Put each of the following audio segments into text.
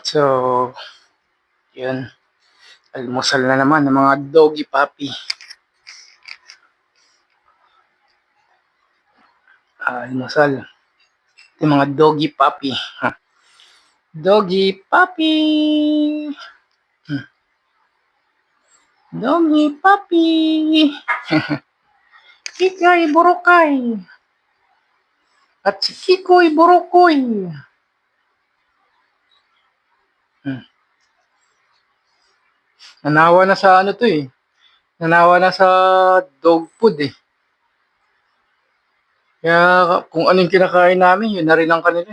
So, yun. Almusal na naman ng mga doggy puppy. Almusal. Yung mga doggy puppy. Doggy puppy! Doggy puppy! Kikay Borokay! At si Kikoy Borokoy! Nanawa na sa ano to eh. Nanawa na sa dog food eh. Kaya kung anong kinakain namin, yun na rin ang kanila.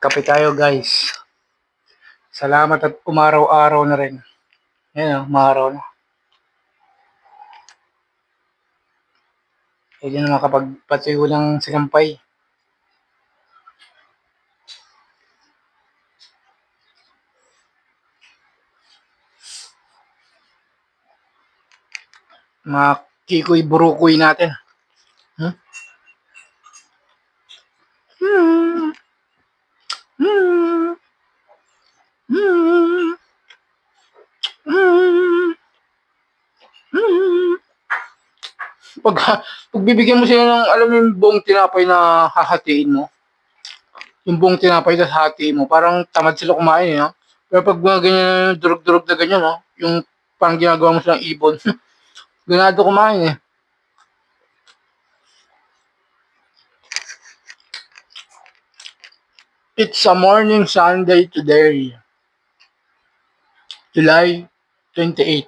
Kape tayo guys. Salamat at umaraw-araw na rin. Yan o, umaraw na. Hindi na makapagpatuyo ng sinampay. Mga kikoy burukoy natin. Hmm? Hmm. Hmm. Hmm. Hmm. Hmm. Pag bibigyan mo sila ng, alam mo yung buong tinapay na hahatiin mo, yung buong tinapay na hahatiin mo, parang tamad sila kumain eh. Pero pag mga ganyan, durug-durug na ganyan, no? Yung parang ginagawa mo silang ibon, ganado kumain eh. It's a morning Sunday today, July 28.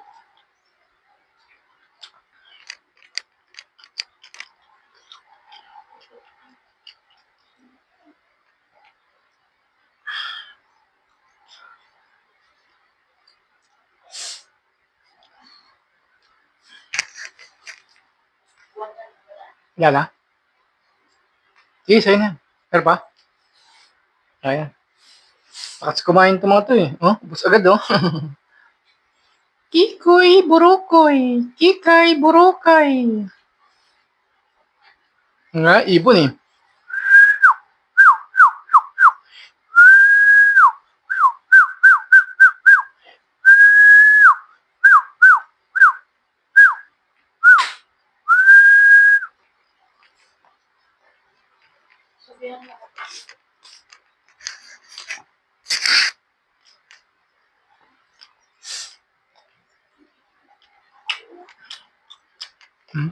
Yan ah. Sige, sa'yo na. Pero pa? Ayan. Bakas kumain itong mga to eh. Oh, ubos agad oh. Kikoy burukoy. Kikay burukay. Nga, ibon eh. Hmm?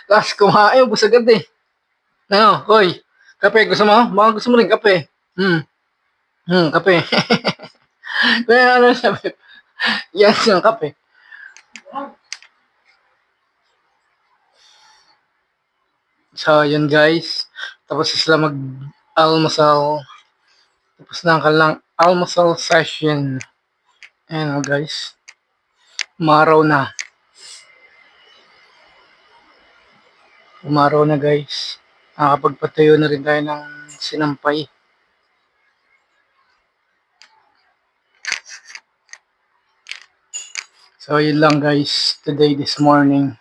Tapos kumain, ubos agad eh. Ano, hoy, kape, gusto mo? Baka gusto mo rin kape. Kape. Kaya ano sabi, yan yung kape. So, yun guys. Tapos sila mag-almusal. Tapos na ang kanilang almusal session. Ayan guys. Umaraw na. Umaraw na guys. Nakakapagpatayo na rin tayo ng sinampay. So, yun lang guys. Today, this morning.